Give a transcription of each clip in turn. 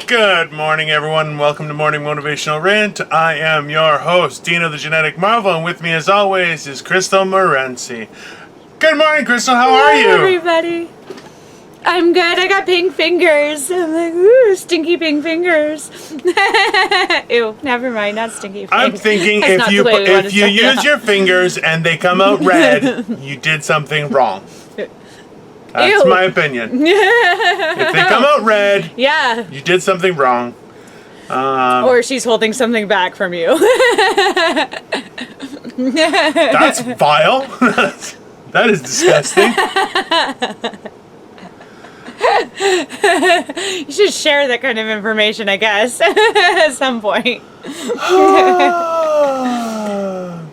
Good morning, everyone, and welcome to Morning Motivational Rant. I am your host, Dino the Genetic Marvel, and with me, as always, is Crystal Morency. Good morning, Crystal. How are you? Everybody. I'm good. I got pink fingers. I'm like, ooh, stinky pink fingers. Ew, never mind. Not stinky pink. I'm thinking That's if you use your fingers and they come out red, you did something wrong. That's my opinion. If they come out red, yeah, you did something wrong. Or she's holding something back from you. That's vile. That is disgusting. You should share that kind of information, I guess, at some point.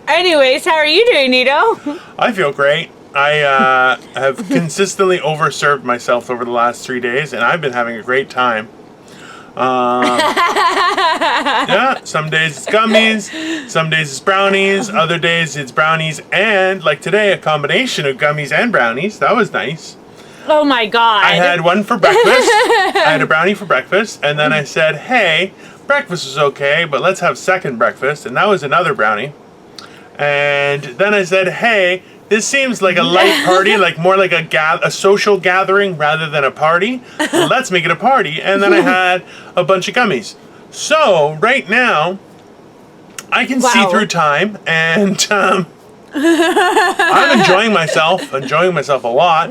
Anyways, how are you doing, Nito? I feel great. I have consistently overserved myself over the last 3 days, and I've been having a great time. Yeah, some days it's gummies, some days it's brownies, other days it's brownies and, like today, a combination of gummies and brownies. That was nice. Oh my god. I had one for breakfast. I had a brownie for breakfast, and then I said, hey, breakfast was okay, but let's have second breakfast, and that was another brownie. And then I said, hey, this seems like a light party, like more like a social gathering rather than a party. Let's make it a party. And then I had a bunch of gummies. So right now, I can see through time, and I'm enjoying myself a lot.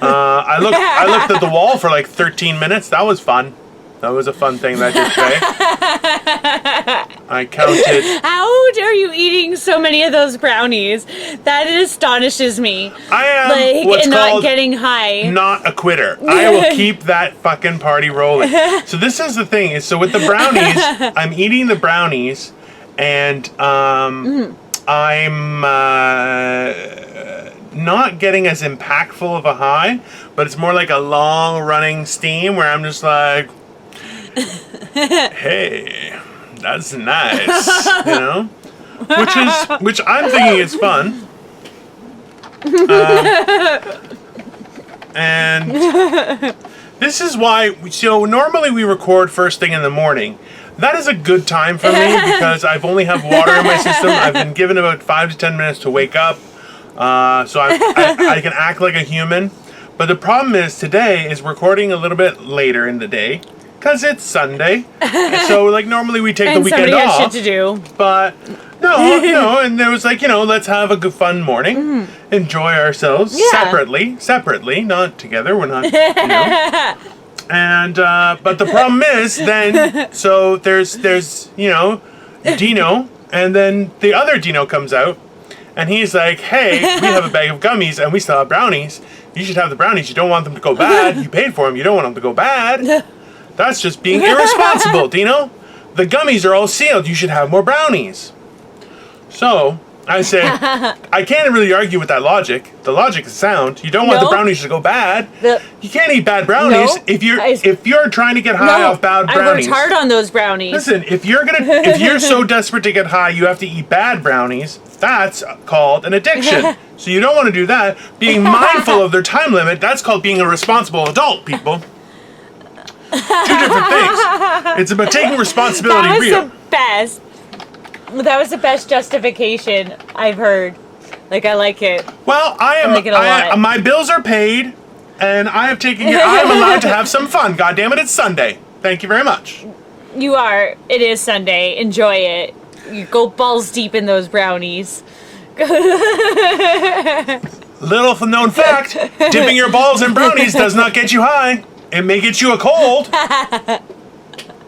I looked at the wall for like 13 minutes. That was fun. That was a fun thing that I did today. I counted. How are you eating so many of those brownies? That astonishes me. I am what's and not getting high. Not a quitter. I will keep that fucking party rolling. So this is the thing. So with the brownies, I'm eating the brownies, and I'm not getting as impactful of a high, but it's more like a long running steam where I'm just like, hey, that's nice, you know, which I'm thinking is fun, and this is why. So normally we record first thing in the morning. That is a good time for me because I've only have water in my system. I've been given about 5 to 10 minutes to wake up, so I can act like a human. But the problem is today is recording a little bit later in the day because it's Sunday. So like normally we take the weekend off. Somebody has shit to do. But no, and there was like, let's have a good fun morning, enjoy ourselves separately, not together. We're not, And but the problem is then so there's Dino, and then the other Dino comes out, and he's like, hey, we have a bag of gummies and we still have brownies. You should have the brownies. You don't want them to go bad. You paid for them. You don't want them to go bad. That's just being irresponsible, Dino. The gummies are all sealed. You should have more brownies. So I say, I can't really argue with that logic. The logic is sound. You don't want the brownies to go bad. You can't eat bad brownies if you're trying to get high off bad brownies. I worked hard on those brownies. Listen, if you're so desperate to get high, you have to eat bad brownies. That's called an addiction. So you don't want to do that. Being mindful of their time limit, that's called being a responsible adult, people. 2 different things. It's about taking responsibility real. That was the best justification I've heard. Like, I like it. Well, I like it a lot. My bills are paid, and I have taken it. I'm allowed to have some fun. God damn it, it's Sunday. Thank you very much. You are. It is Sunday. Enjoy it. You go balls deep in those brownies. Little known fact, dipping your balls in brownies does not get you high. It may get you a cold.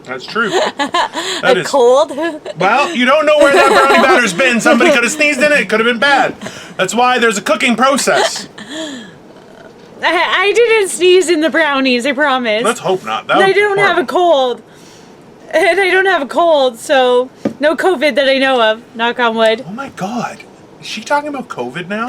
That's true. That is cold? Well, you don't know where that brownie batter's been. Somebody could have sneezed in it. It could have been bad. That's why there's a cooking process. I didn't sneeze in the brownies, I promise. Let's hope not. I don't have a cold. And I don't have a cold, so no COVID that I know of. Knock on wood. Oh my god. Is she talking about COVID now?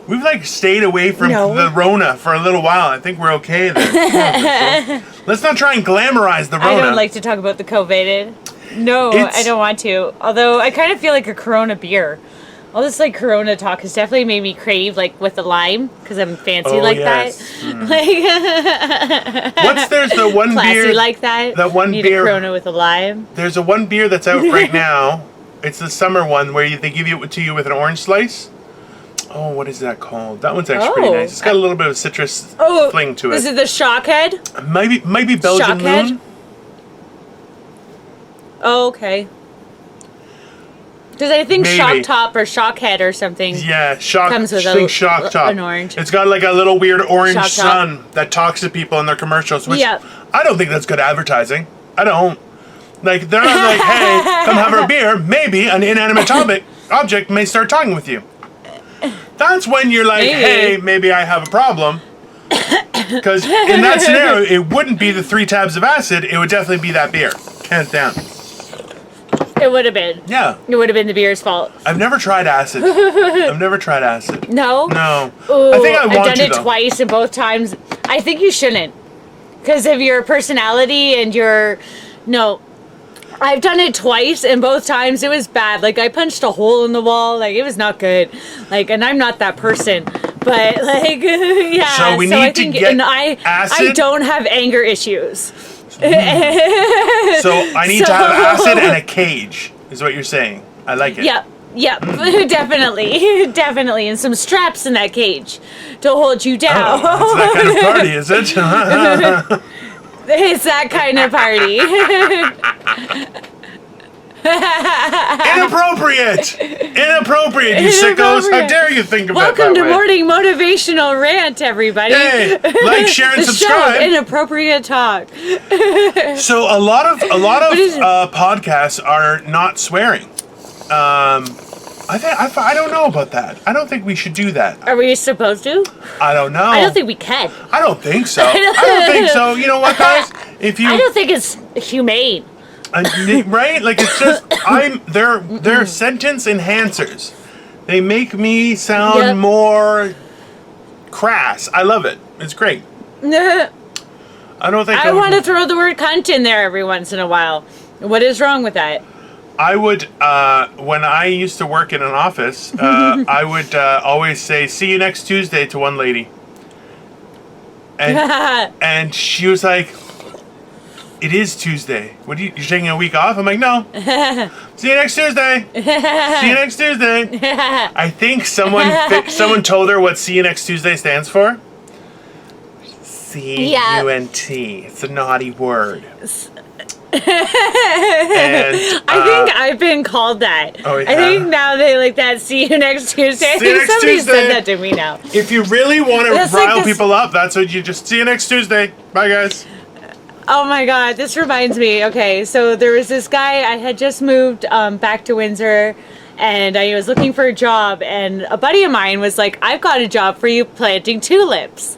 We've like stayed away from the Rona for a little while. I think we're okay then. Let's not try and glamorize the Rona. I don't like to talk about the COVID. No, I don't want to. Although I kind of feel like a Corona beer. All this like Corona talk has definitely made me crave like with the lime because I'm fancy like that. Like, there's the one classy beer like that. That one Need beer. a Corona with a lime. There's a one beer that's out right now. It's the summer one where they give it to you with an orange slice. Oh, what is that called? That one's actually pretty nice. It's got a little bit of citrus fling to it. Is it the Shockhead? Might be Belgian Shockhead? Moon. Oh, okay. Because I think Maybe. Shock Top or Shockhead or something. Yeah, comes with Shock Top. an orange. It's got like a little weird orange Shock Top. sun that talks to people in their commercials, which Yep. I don't think that's good advertising. I don't. Like, they're not like, hey, come have a beer. Maybe an inanimate object may start talking with you. That's when you're like, hey, maybe I have a problem. Because in that scenario, it wouldn't be the 3 tabs of acid. It would definitely be that beer. Hands down. It would have been. Yeah. It would have been the beer's fault. I've never tried acid. No? No. Ooh, I think I want I've done to, it though. twice and both times. I think you shouldn't. Because of your personality and your... No. I've done it twice and both times it was bad. Like, I punched a hole in the wall. Like, it was not good. Like, and I'm not that person. But, like, yeah. So we need to get acid? I don't have anger issues. So I need to have acid and a cage, is what you're saying. I like it. Yep, definitely, and some straps in that cage to hold you down. Oh, that's that kind of party, is it? It's that kind of party. Inappropriate, you sickos! How dare you think of it that Welcome to way? Morning Motivational Rant, everybody. Hey, like, share, and The subscribe. show, inappropriate talk. So a lot of podcasts are not swearing. I don't know about that. I don't think we should do that. Are we supposed to? I don't know. I don't think we can. I don't think so. I don't think so. You know what, guys? I don't think it's humane. Right? Like, it's just they're sentence enhancers. They make me sound more crass. I love it. It's great. I don't think I want to throw the word cunt in there every once in a while. What is wrong with that? I would, when I used to work in an office, I would always say, see you next Tuesday to one lady. And she was like, it is Tuesday. What you're taking a week off? I'm like, no. See you next Tuesday. See you next Tuesday. I think someone told her what see you next Tuesday stands for. C-U-N-T. It's a naughty word. And, I think I've been called that. Oh, yeah? I think now they like that. See you next Tuesday. See you next Somebody Tuesday. said that to me now. If you really want to That's rile like this- people up, that's what you just see you next Tuesday. Bye, guys. Oh my God, this reminds me. Okay, so there was this guy. I had just moved back to Windsor, and I was looking for a job. And a buddy of mine was like, "I've got a job for you, planting tulips."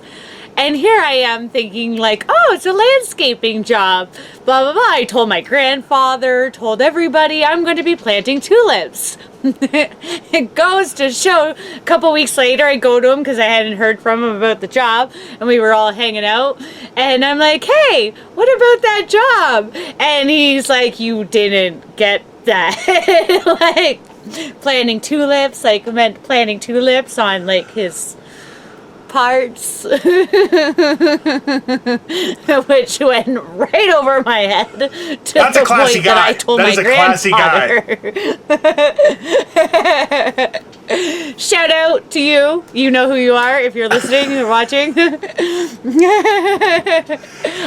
And here I am thinking like, oh, it's a landscaping job, blah, blah, blah. I told my grandfather, told everybody I'm going to be planting tulips. It goes to show, a couple weeks later, I go to him because I hadn't heard from him about the job, and we were all hanging out. And I'm like, hey, what about that job? And he's like, you didn't get that. Like, planting tulips, like, meant planting tulips on, like, his parts, which went right over my head to That's the a classy point that guy. I told That my is a classy grandfather. Shout out to you. You know who you are if you're listening or watching.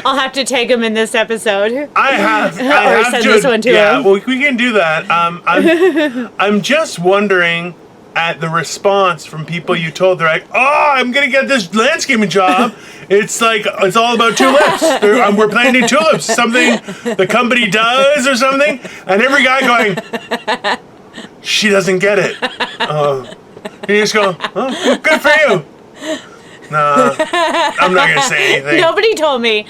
I'll have to tag him in this episode. I have send this one to yeah, him. well, we can do that. I'm just wondering at the response from people you told. They're like, oh, I'm gonna get this landscaping job. It's like, it's all about tulips. We're planting tulips, something the company does or something. And every guy going, she doesn't get it. You just go, oh, good for you. Nah, I'm not gonna say anything. Nobody told me.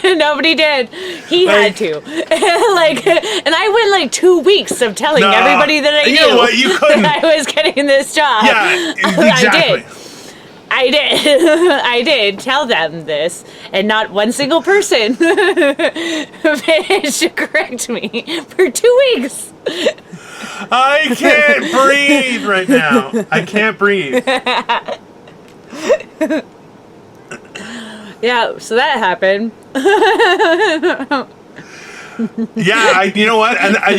Nobody did. He had to. Like, and I went like 2 weeks of telling everybody that I knew. You know what? You couldn't. That I was getting this job. Yeah, exactly. I did. I did tell them this, and not one single person managed to correct me for 2 weeks. I can't breathe right now. I can't breathe. Yeah, so that happened. Yeah, you know what? And I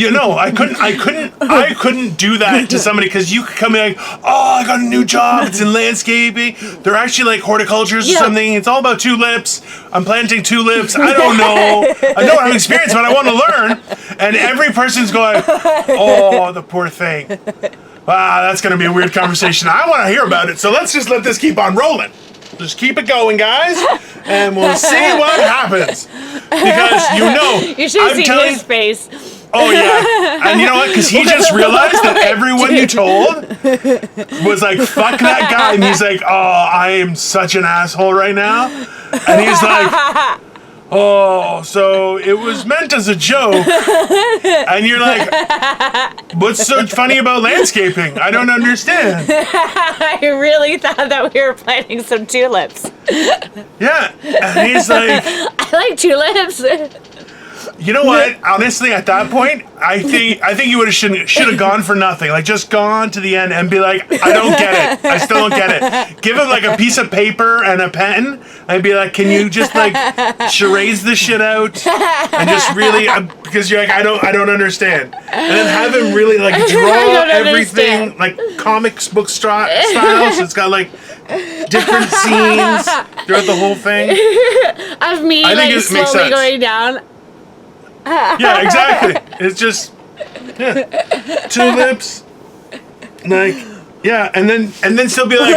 couldn't do that to somebody, because you could come in like, oh, I got a new job. It's in landscaping. They're actually like horticulturists or something. It's all about tulips. I'm planting tulips. I don't know. I don't have experience, but I want to learn. And every person's going, oh, the poor thing. Wow, that's going to be a weird conversation. I want to hear about it. So let's just let this keep on rolling. Just keep it going, guys, and we'll see what happens. Because you should have seen his face. Oh yeah, and you know what? Because he just realized that everyone you told was like, "Fuck that guy," and he's like, "Oh, I am such an asshole right now," and he's like, "Oh, so it was meant as a joke," and you're like, "What's so funny about landscaping? I don't understand." I really thought that we were planting some tulips. Yeah, and he's like, I like tulips. you know what? Honestly, at that point, I think you should have gone for nothing. Like, just gone to the end and be like, I don't get it. I still don't get it. Give him like a piece of paper and a pen and be like, can you just like charades this shit out and just really, because you're like, I don't understand. And then have him really like draw everything like comics book style. So it's got like different scenes throughout the whole thing. Of me like slowly going down. Yeah, exactly. It's just tulips, like and then still be like,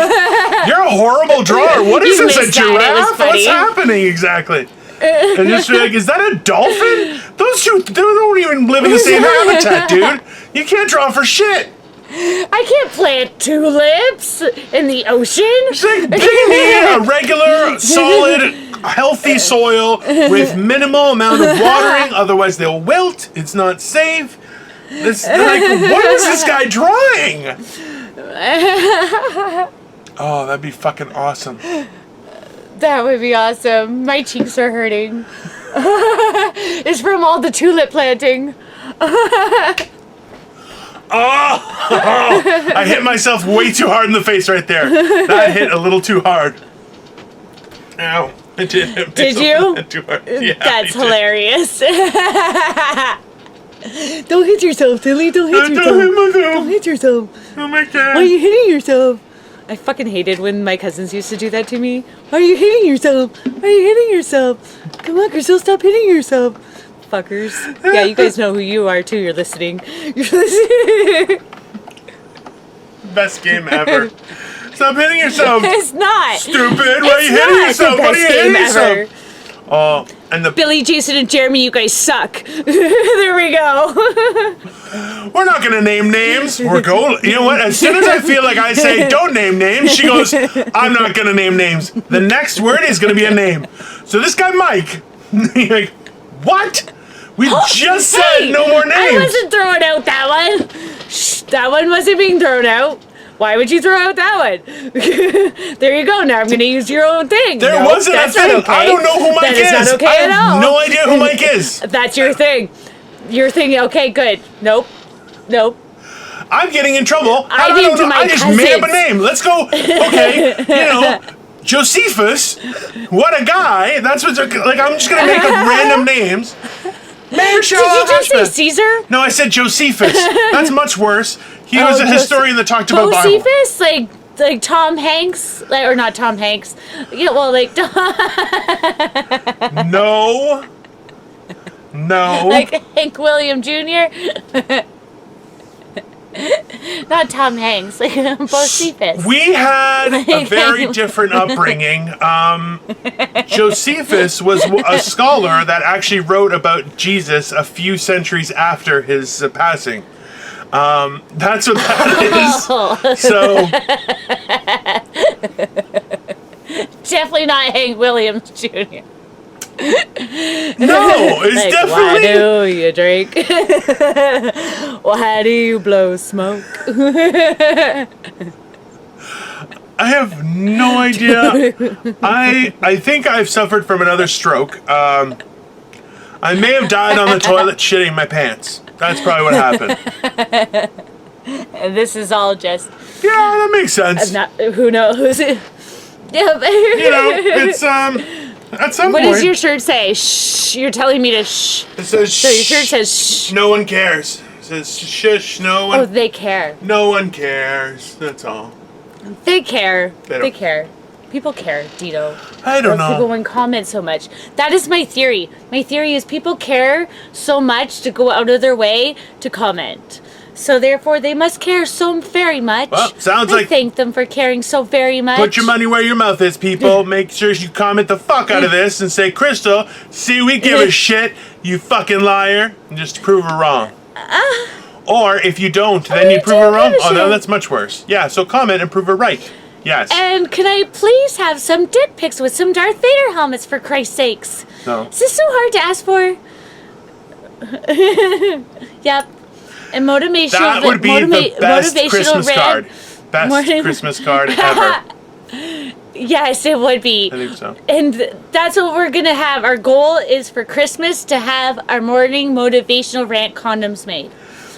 "You're a horrible drawer. What is this? A giraffe? What's happening exactly?" And just be like, "Is that a dolphin? Those two don't even live in the same habitat, dude. You can't draw for shit." I can't plant tulips in the ocean. It's like, give me a regular, solid, healthy soil with minimal amount of watering, otherwise they'll wilt. It's not safe. Like, what is this guy drawing? Oh, that'd be fucking awesome. That would be awesome. My cheeks are hurting. It's from all the tulip planting. Oh, I hit myself way too hard in the face right there. That hit a little too hard. Ow. I did hit Did you? too hard. Yeah, that's hilarious. Don't hit yourself, Tilly. Don't hit yourself. Don't hit myself. Don't hit yourself. Oh my god. Why are you hitting yourself? I fucking hated when my cousins used to do that to me. Why are you hitting yourself? Why are you hitting yourself? Come on, Crystal, stop hitting yourself. Fuckers. Yeah, you guys know who you are too. You're listening. You're listening. Best game ever. Stop hitting yourself. It's not. Stupid. Why are you hitting yourself? Why are you hitting yourself? Oh, and the Billy, Jason, and Jeremy, you guys suck. There we go. We're not gonna name names. We're going. You know what? As soon as I feel like I say don't name names, she goes, I'm not gonna name names. The next word is gonna be a name. So this guy Mike, you're like, what? We just said no more names. I wasn't throwing out that one. Shh, that one wasn't being thrown out. Why would you throw out that one? There you go. Now I'm going to use your own thing. There wasn't a thing. Okay. I don't know who Mike is. Not okay I have at all. no idea who Mike is. That's your thing. Your thing. Okay, good. Nope. I'm getting in trouble. I just made up a name. Let's go. Okay, Josephus. What a guy. That's what's like. I'm just gonna make up random names. Mayor Did you just say Caesar? No, I said Josephus. That's much worse. He was a historian that talked about Bible. Josephus, like Tom Hanks, or not Tom Hanks. Yeah, well, like No. Like Hank William Jr. Not Tom Hanks, like Josephus. We had a very different upbringing. Josephus was a scholar that actually wrote about Jesus a few centuries after his passing. That's what that is. So definitely not Hank Williams Jr. No, it's like, definitely. Why do you drink? Why do you blow smoke? I have no idea. I think I've suffered from another stroke. I may have died on the toilet shitting my pants. That's probably what happened. And this is all just... Yeah, that makes sense. Who knows? Yeah, it's, at some what point... does your shirt say? Shh, you're telling me to shh. It says shh. So your shirt says shh. No one cares. It says shush, no one... Oh, they care. No one cares. That's all. They care. They care. People care, Dino. I don't know. People won't comment so much. That is my theory. My theory is people care so much to go out of their way to comment. So therefore, they must care so very much. Well, sounds like... thank them for caring so very much. Put your money where your mouth is, people. Make sure you comment the fuck out of this and say, Crystal, see, we give a shit, you fucking liar. And just prove her wrong. Or if you don't, then you prove her wrong. Oh, no, that's much worse. Yeah, so comment and prove her right. Yes. And can I please have some dick pics with some Darth Vader helmets, for Christ's sakes? No. Is this so hard to ask for? Yep. And motivational... That would be the best Christmas card. Best Christmas card ever. Yes, it would be. I think so. And that's what we're going to have. Our goal is for Christmas to have our morning motivational rant condoms made.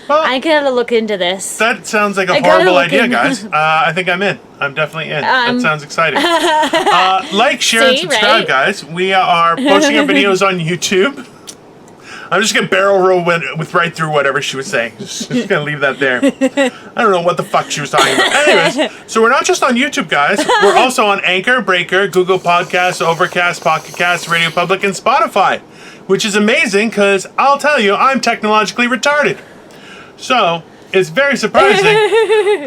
Well, I gotta look into this. That sounds like a horrible idea, guys. I think I'm in. I'm definitely in. That sounds exciting. Like, share, and subscribe, guys. We are posting our videos on YouTube. I'm just gonna barrel roll with right through whatever she was saying. Just gonna leave that there. I don't know what the fuck she was talking about. Anyways, so we're not just on YouTube, guys. We're also on Anchor, Breaker, Google Podcasts, Overcast, Pocket Casts, Radio Public, and Spotify, which is amazing because I'll tell you, I'm technologically retarded. So it's very surprising.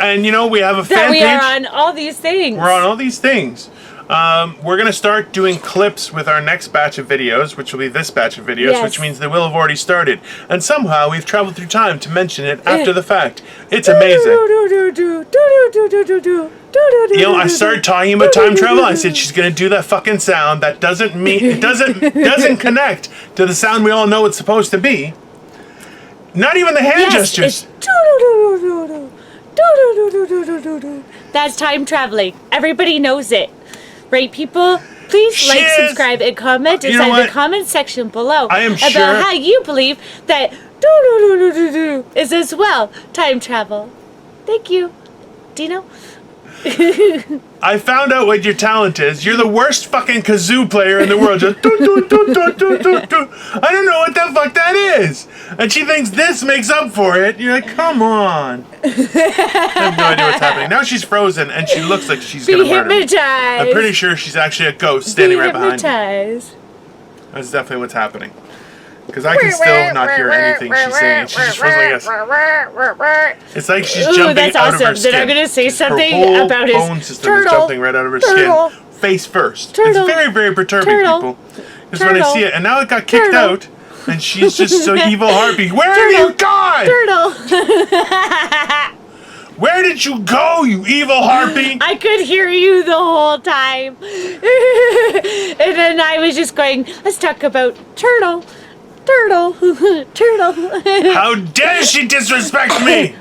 And you know, we have a fan page. We are on all these things. We're on all these things. We're going to start doing clips with our next batch of videos, which will be this batch of videos, which means they will have already started. And somehow we've traveled through time to mention it after the fact. It's amazing. You know, I started talking about time travel. I said she's going to do that fucking sound that doesn't connect to the sound we all know it's supposed to be. Not even the hand gestures. That's time traveling. Everybody knows it. Right, people? Please like, subscribe, and comment inside the comment section below about how you believe that is as well time travel. Thank you, Dino. I found out what your talent is. You're the worst fucking kazoo player in the world. Just I don't know what the fuck that is. And she thinks this makes up for it. You're like, come on. I have no idea what's happening. Now she's frozen and she looks like she's gonna murder me. I'm pretty sure she's actually a ghost standing right behind me. That's definitely what's happening. Because I can still not hear anything she's saying. She's just frozen like this. It's like she's jumping out of her skin. Then I'm going to say something her whole about his bone system is jumping right out of her skin. Face first. It's very, very perturbing, people. Because when I see it, and now it got kicked out, and she's just so evil heartbeat. Where have you gone? Where did you go, you evil harpy? I could hear you the whole time. And then I was just going, let's talk about turtle. How dare she disrespect me?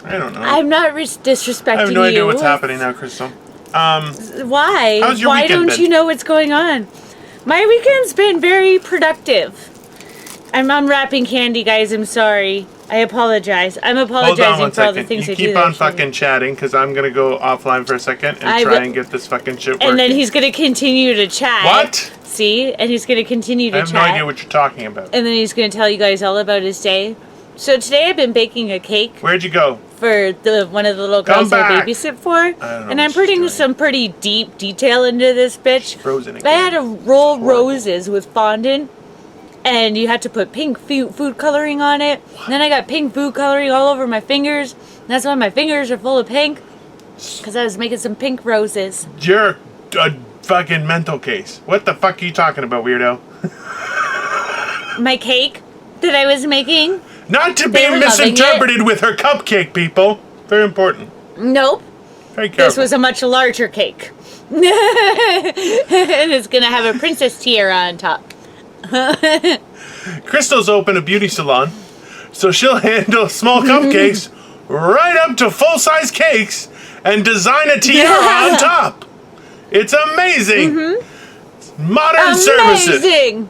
I don't know. I'm not disrespecting you. I have no idea what's happening now, Crystal. Why? How's your Why weekend don't been? you know what's going on? My weekend's been very productive. I'm unwrapping candy, guys. I'm sorry. I apologize. I'm apologizing for all the things I do. You keep on fucking chatting because I'm going to go offline for a second and try and get this fucking shit working. And then he's going to continue to chat. What? See? And he's going to continue to chat. I have no idea what you're talking about. And then he's going to tell you guys all about his day. So today I've been baking a cake. Where'd you go? For one of the little girls I babysit for. And I'm putting some pretty deep detail into this bitch. She's frozen again. I had to roll roses with fondant. And you had to put pink food coloring on it. And then I got pink food coloring all over my fingers. And that's why my fingers are full of pink. Because I was making some pink roses. You're a fucking mental case. What the fuck are you talking about, weirdo? My cake that I was making. Not to be misinterpreted with her cupcake, people. Very important. Nope. Very careful. This was a much larger cake. And it's going to have a princess tiara on top. Crystal's opened a beauty salon, so she'll handle small cupcakes right up to full-size cakes, and design a tiara on top. It's amazing. Mm-hmm. Modern services. Amazing.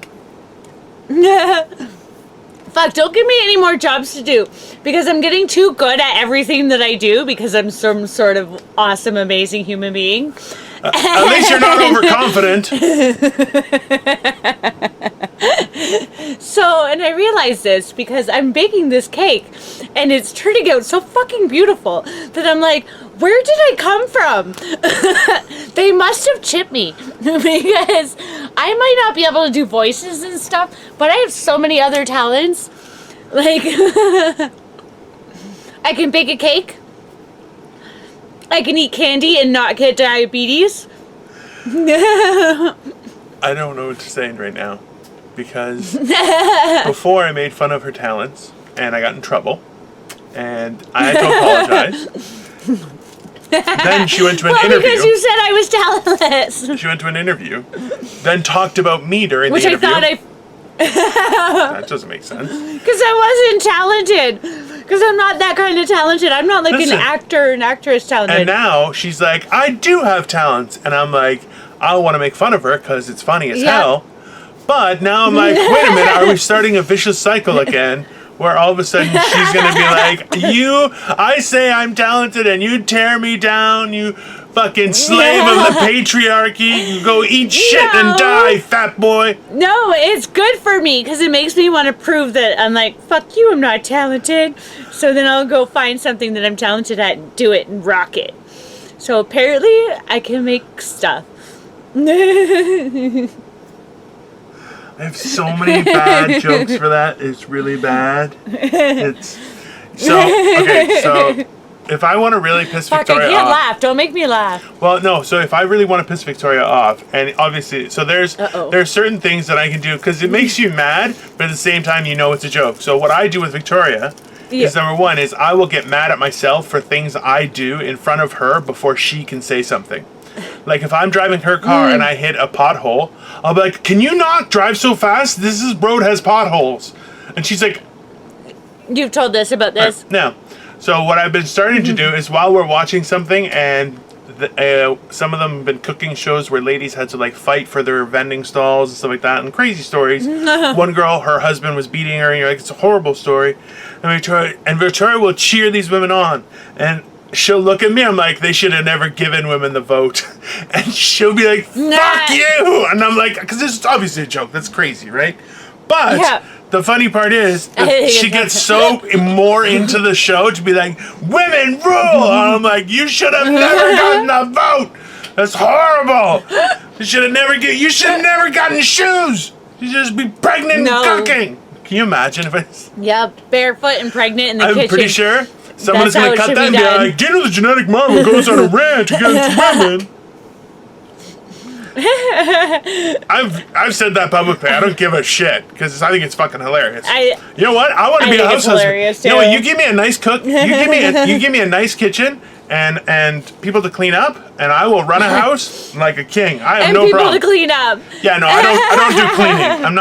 Fuck, don't give me any more jobs to do, because I'm getting too good at everything that I do because I'm some sort of awesome, amazing human being. At least you're not overconfident. So, and I realized this because I'm baking this cake and it's turning out so fucking beautiful that I'm like, where did I come from? They must have chipped me because I might not be able to do voices and stuff, but I have so many other talents. Like, I can bake a cake. I can eat candy and not get diabetes. I don't know what you're saying right now, because before I made fun of her talents and I got in trouble and I had to apologize. Then she went to an interview. Because you said I was talentless. She went to an interview, then talked about me during Which the interview. I thought That doesn't make sense. Because I wasn't talented. Because I'm not that kind of talented. I'm not like an actor and actress talented. And now she's like, I do have talents. And I'm like, I want to make fun of her because it's funny as hell. But now I'm like, wait a minute, are we starting a vicious cycle again? Where all of a sudden she's going to be like, I say I'm talented and you tear me down, you fucking slave of the patriarchy. You go eat shit and die, fat boy. No, it's good for me because it makes me want to prove that I'm like, fuck you, I'm not talented. So then I'll go find something that I'm talented at and do it and rock it. So apparently I can make stuff. I have so many bad jokes for that. It's really bad. So if I want to really piss Victoria I can't off, laugh. Don't make me laugh. Well, no. So if I really want to piss Victoria off, and obviously, so there's certain things that I can do because it makes you mad, but at the same time, you know it's a joke. So what I do with Victoria is number one is I will get mad at myself for things I do in front of her before she can say something. Like if I'm driving her car and I hit a pothole, I'll be like, "Can you not drive so fast? This road has potholes." And she's like, "You've told us about this." No. So what I've been starting to do is while we're watching something and some of them have been cooking shows where ladies had to like fight for their vending stalls and stuff like that and crazy stories. One girl, her husband was beating her and you're like, it's a horrible story. And Victoria will cheer these women on. And she'll look at me, I'm like, they should have never given women the vote. And she'll be like, fuck you! And I'm like, because this is obviously a joke, that's crazy, right? But the funny part is, she gets so more into the show to be like, women rule! And I'm like, you should have never gotten the vote! That's horrible! You should have never gotten shoes! You should just be pregnant and cooking! Can you imagine if it's... Yeah, barefoot and pregnant in the kitchen. I'm pretty sure someone's going to cut that and be like, Dino the genetic mama goes on a rant against women. I've said that publicly. I don't give a shit because I think it's fucking hilarious. You know what? I want to be a house husband. You know what? You give me a nice cook. You give me a nice kitchen and people to clean up, and I will run a house like a king. I have no problem. And people to clean up. Yeah, no, I don't do cleaning.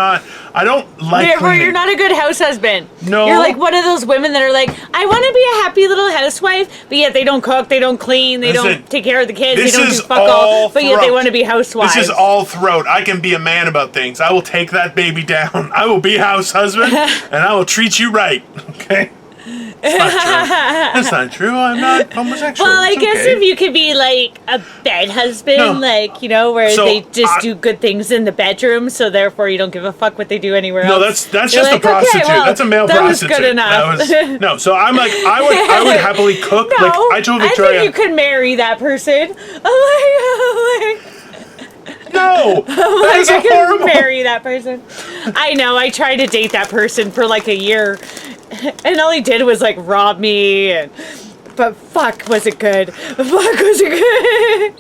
I don't like cleaning. You're not a good house husband. No. You're like one of those women that are like, I want to be a happy little housewife, but yet they don't cook, they don't clean, they don't take care of the kids, they don't do fuck all, but yet they want to be housewives. This is all throat. I can be a man about things. I will take that baby down. I will be house husband, and I will treat you right. Okay? That's not true. I'm not homosexual. Well, I guess if you could be like a bed husband, like, you know, where they just do good things in the bedroom, so therefore you don't give a fuck what they do anywhere else. No, that's just a prostitute. Okay, well, that's a male prostitute. That was good enough. No, so I'm like, I would happily cook. No, like I told Victoria, I think you could marry that person. Oh my god. No, that is horrible. Marry that person. I know. I tried to date that person for like a year, and all he did was like rob me. But fuck, was it good? Fuck, was it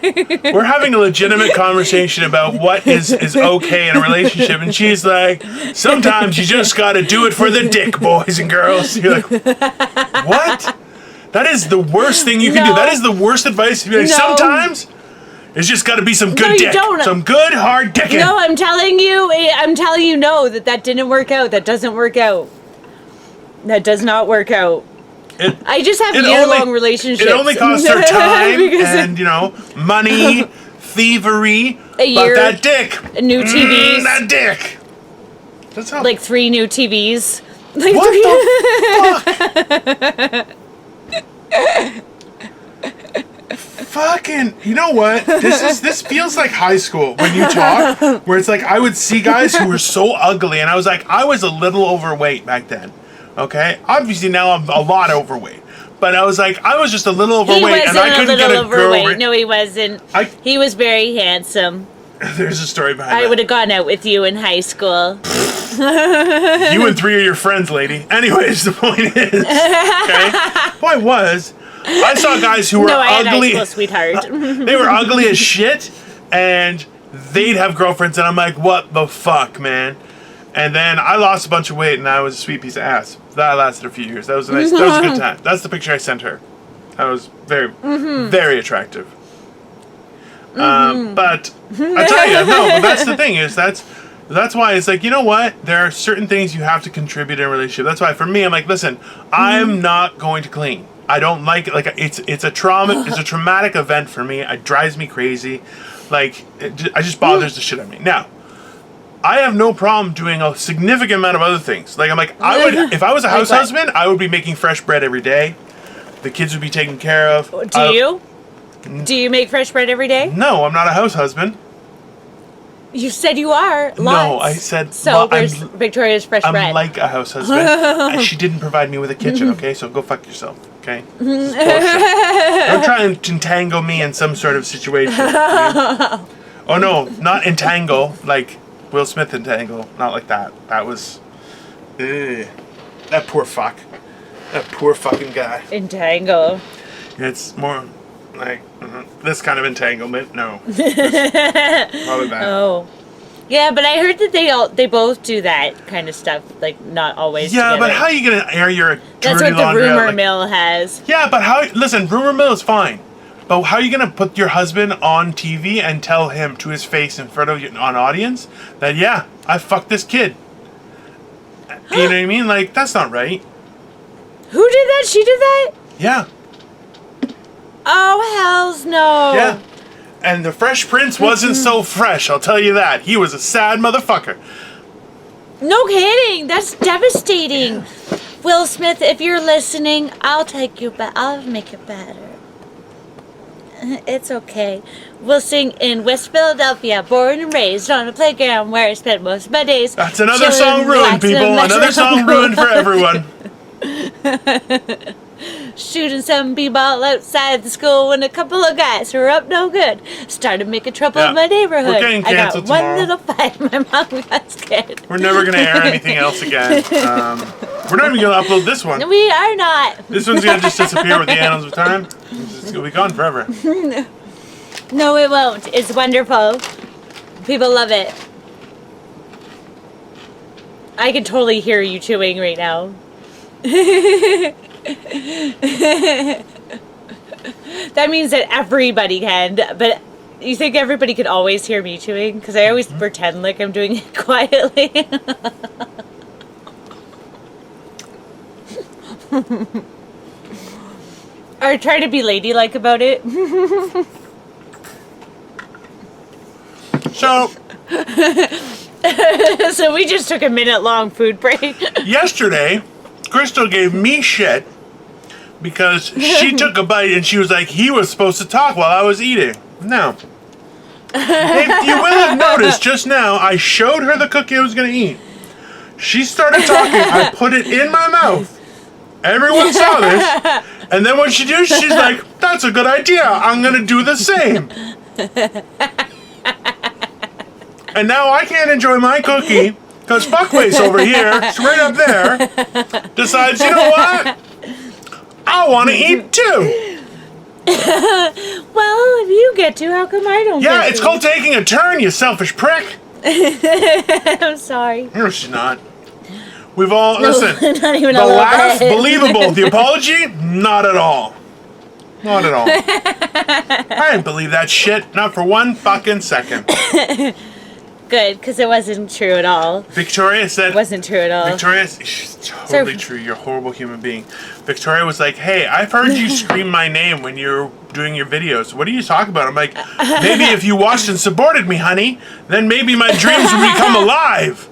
good? We're having a legitimate conversation about what is okay in a relationship, and she's like, sometimes you just gotta do it for the dick, boys and girls. You're like, what? That is the worst thing you can do. That is the worst advice. Like, sometimes it's just got to be some good dick. Some good hard dicking. No, I'm telling you, no, that didn't work out. That doesn't work out. That does not work out. I just have it year-long only- relationships. It only costs her time Because and, money, thievery, A year, but that dick. new TVs. That dick. That's how... Like 3 new TVs. Like What the fuck? Fucking, you know what? This feels like high school when you talk, where it's like I would see guys who were so ugly, and I was like, I was a little overweight back then. Okay, obviously now I'm a lot overweight, but I was like, I was just a little overweight, and I couldn't get a girl. No, he wasn't. He was very handsome. There's a story behind that. I would have gone out with you in high school. You and 3 of your friends, lady. Anyways, the point is, okay? Point was, I saw guys who were I had ugly. high school sweetheart. They were ugly as shit, and they'd have girlfriends, and I'm like, what the fuck, man? And then I lost a bunch of weight, and I was a sweet piece of ass. That lasted a few years. That was a good time. That's the picture I sent her. I was very, very attractive. But I tell you, no. But that's the thing is that's why it's like, you know what? There are certain things you have to contribute in a relationship. That's why for me, I'm like, listen, I'm not going to clean. I don't like it. Like it's a trauma. It's a traumatic event for me. It drives me crazy. Like it just bothers the shit out of me. Now, I have no problem doing a significant amount of other things. Like I'm like, I would if I was a house husband, I would be making fresh bread every day. The kids would be taken care of. Do you? Do you make fresh bread every day? No, I'm not a house husband. You said you are. Lots. No, I said. So where's Victoria's fresh bread? I'm like a house husband. And she didn't provide me with a kitchen. Okay, so go fuck yourself. Okay. Don't try and entangle me in some sort of situation. Okay? Oh no, not entangle like Will Smith entangle. Not like that. That was. That poor fuck. That poor fucking guy. Entangle. It's more like this kind of entanglement. No. Probably that. Oh. Yeah, but I heard that they both do that kind of stuff, like not always together. But how are you gonna air your dirty That's what the laundry out, rumor like, mill has. Yeah, but how? Listen, rumor mill is fine, but how are you gonna put your husband on TV and tell him to his face in front of an audience that I fucked this kid? You know what I mean? Like that's not right. Who did that? She did that? Yeah. Oh hells no. Yeah. And the Fresh Prince wasn't so fresh, I'll tell you that. He was a sad motherfucker. No kidding. That's devastating. Will Smith, if you're listening, I'll take you back. I'll make it better. It's okay. We'll sing in West Philadelphia, born and raised on a playground where I spent most of my days. That's another chilling, song ruined, relaxing, people. and Another song ruined for everyone. Shooting some b-ball outside the school when a couple of guys who were up no good started making trouble in my neighborhood. We're getting canceled I got one tomorrow. little fight. My mom got scared. We're never going to air anything else again. We're not even going to upload this one. We are not. This one's going to just disappear with the annals of time. It's going to be gone forever. No, it won't. It's wonderful. People love it. I can totally hear you chewing right now. That means that everybody can, but you think everybody could always hear me chewing? Because I always pretend like I'm doing it quietly. Or try to be ladylike about it. So, So we just took a minute-long food break. yesterday, Crystal gave me shit because she took a bite and she was like, he was supposed to talk while I was eating. No. If you will have noticed just now, I showed her the cookie I was going to eat. She started talking. I put it in my mouth. Everyone saw this. And then what she did, she's like, that's a good idea. I'm going to do the same. And now I can't enjoy my cookie because Fuckways over here, it's right up there, decides, you know what? I want to eat too. Well, if you get to, how come I don't get to? Yeah, it's called taking a turn, you selfish prick. I'm sorry. No, she's not. We've all, listen, Not even the a little laugh, bit. believable. The apology, not at all. Not at all. I didn't believe that shit, not for one fucking second. Good, because it wasn't true at all. Victoria said... It wasn't true at all. Victoria, she's totally true. You're a horrible human being. Victoria was like, hey, I've heard you scream my name when you're doing your videos. What are you talking about? I'm like, maybe if you watched and supported me, honey, then maybe my dreams would become alive.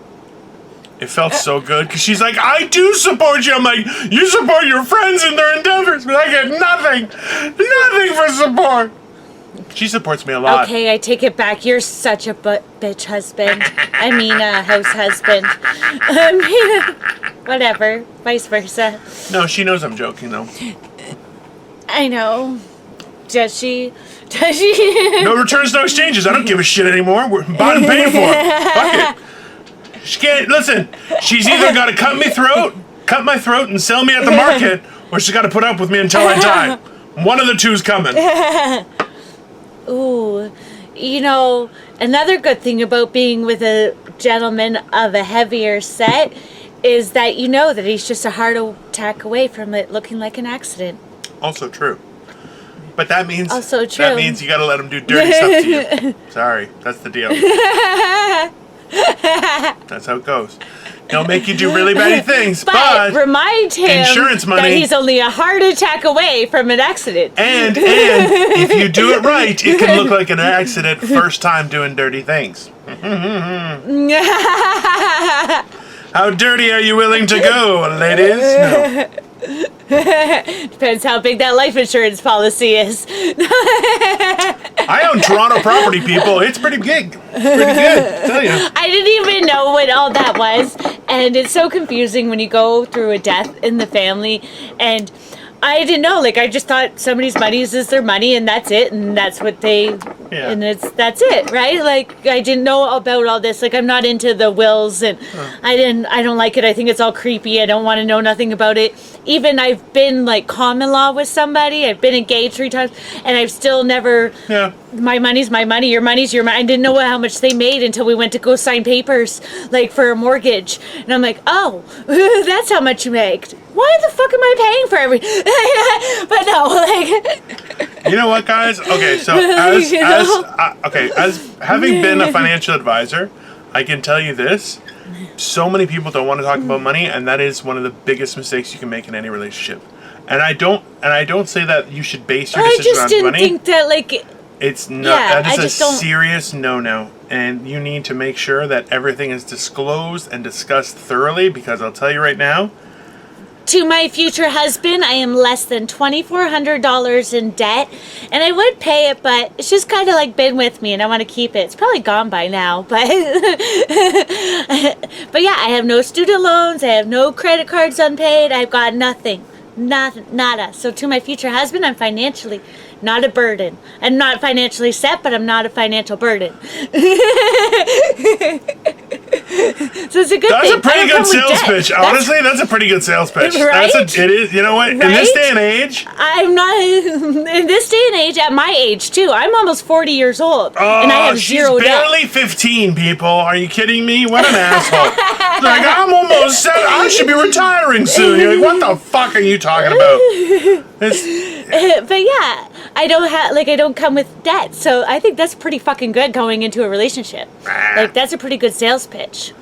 It felt so good because she's like, I do support you. I'm like, you support your friends in their endeavors, but I get nothing for support. She supports me a lot. Okay, I take it back. You're such a bitch husband. I mean, house husband. Whatever. Vice versa. No, she knows I'm joking, though. I know. Does she? Does she? No returns, no exchanges. I don't give a shit anymore. We're bought and paid for. Fuck it. She can't, listen, she's either got to cut my throat and sell me at the market, or she's got to put up with me until I die. One of the two's coming. Ooh, you know, another good thing about being with a gentleman of a heavier set is that you know that he's just a heart attack away from it looking like an accident. Also true. But that means also true. That means you got to let him do dirty stuff to you. Sorry, that's the deal. That's how it goes. He'll make you do really bad things, but remind him insurance money, that he's only a heart attack away from an accident. And if you do it right, it can look like an accident first time doing dirty things. How dirty are you willing to go, ladies? No. Depends how big that life insurance policy is. I own Toronto property, people. It's pretty big. It's pretty good, I tell you. I didn't even know what all that was, and it's so confusing when you go through a death in the family, and I didn't know. Like, I just thought somebody's money is their money, and that's it, and that's what they, and that's it, right? Like, I didn't know about all this. Like, I'm not into the wills, and I don't like it. I think it's all creepy. I don't want to know nothing about it. Even I've been like common law with somebody. I've been engaged 3 times, and I've still never. Yeah. My money's my money. Your money's your money. I didn't know how much they made until we went to go sign papers, like for a mortgage, and I'm like, oh, that's how much you make. Why the fuck am I paying for everything? But no, like. You know what, guys? Okay, so as having been a financial advisor, I can tell you this. So many people don't want to talk about money, and that is one of the biggest mistakes you can make in any relationship. And I don't say that you should base your decision on money. I just didn't think that, like. It's not. Yeah, that is a serious no-no, and you need to make sure that everything is disclosed and discussed thoroughly. Because I'll tell you right now. To my future husband, I am less than $2,400 in debt, and I would pay it, but it's just kind of like been with me, and I want to keep it. It's probably gone by now, but but yeah, I have no student loans, I have no credit cards unpaid, I've got nothing, nada. So to my future husband, I'm financially not a burden. I'm not financially set, but I'm not a financial burden. So it's a good That's thing. a pretty good sales pitch. Honestly, that's a pretty good sales pitch. Right? It is. You know what? Right? In this day and age, I'm not. In this day and age, at my age too, I'm almost 40 years old, and I have zero debt. She's barely 15. People, are you kidding me? What an asshole! Like, I'm almost 7. I should be retiring soon. You're like, what the fuck are you talking about? But yeah, I don't come with debt, so I think that's pretty fucking good going into a relationship. Like, that's a pretty good sales pitch.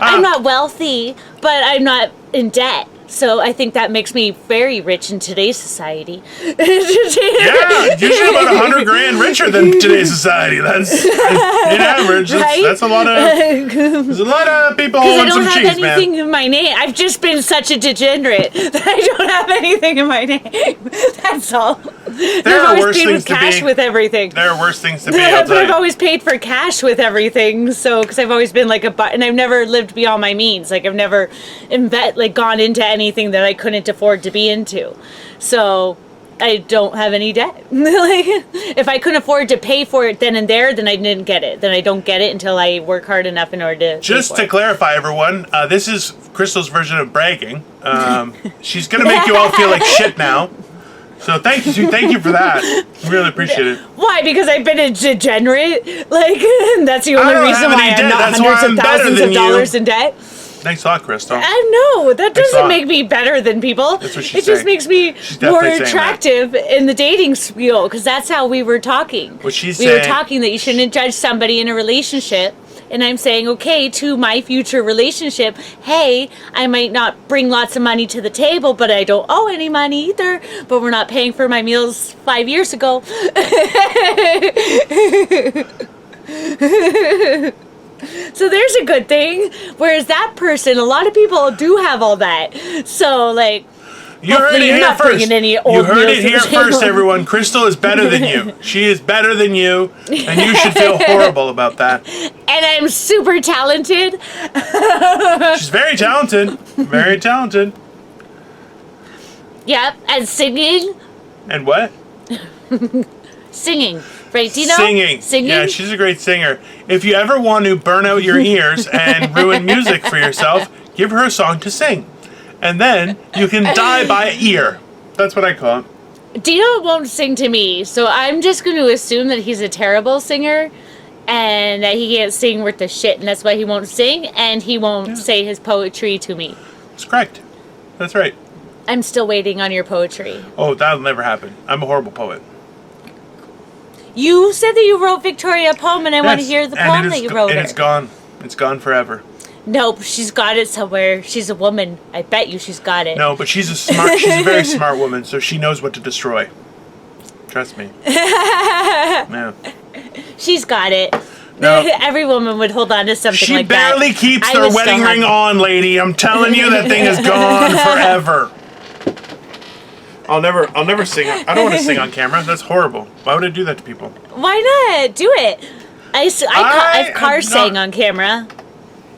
I'm not wealthy, but I'm not in debt. So I think that makes me very rich in today's society. Yeah, usually about $100,000 richer than today's society. That's in average. Right? That's a lot of. There's a lot of people holding some cheese, man. I don't have anything in my name. I've just been such a degenerate that I don't have anything in my name. That's all. There are worse things to be. Cash with everything. There are worse things to be. But I've always paid for cash with everything. So because I've always been like and I've never lived beyond my means. Like I've never gone into anything that I couldn't afford to be into. So I don't have any debt. Like, if I couldn't afford to pay for it then and there, then I didn't get it. Then I don't get it until I work hard enough in order to Just to clarify, everyone, this is Crystal's version of bragging. She's going to make you all feel like shit now. So thank you for that. Really appreciate it. Why? Because I've been a degenerate? Like, that's the only reason why I'm not hundreds of thousands of dollars in debt? Thanks a lot, Crystal. I know. That doesn't make me better than people. That's what she's saying. It just makes me more attractive in the dating spiel, because that's how we were talking. What she's saying. We were talking that you shouldn't judge somebody in a relationship and I'm saying, okay, to my future relationship, hey, I might not bring lots of money to the table, but I don't owe any money either, but we're not paying for my meals 5 years ago. So there's a good thing. Whereas that person, a lot of people do have all that. So, like, you heard it here first. You heard it here first, everyone. Crystal is better than you. She is better than you, and you should feel horrible about that. And I'm super talented. She's very talented. Very talented. Yep, and singing. And what? Singing. Right, Dino? Singing. Yeah, she's a great singer. If you ever want to burn out your ears and ruin music for yourself, give her a song to sing. And then you can die by ear. That's what I call it. Dino won't sing to me, so I'm just going to assume that he's a terrible singer and that he can't sing worth a shit, and that's why he won't sing, and he won't say his poetry to me. That's correct. That's right. I'm still waiting on your poetry. Oh, that'll never happen. I'm a horrible poet. You said that you wrote Victoria a poem, and I want to hear the poem that you wrote. And it's gone. It's gone forever. Nope, she's got it somewhere. She's a woman. I bet you she's got it. No, but she's a very smart woman, so she knows what to destroy. Trust me. Yeah. She's got it. No. Every woman would hold on to something like that. She barely keeps their wedding ring on, lady. I'm telling you, that thing is gone forever. I'll never sing. I don't want to sing on camera. That's horrible. Why would I do that to people? Why not? Do it. I've car sang on camera.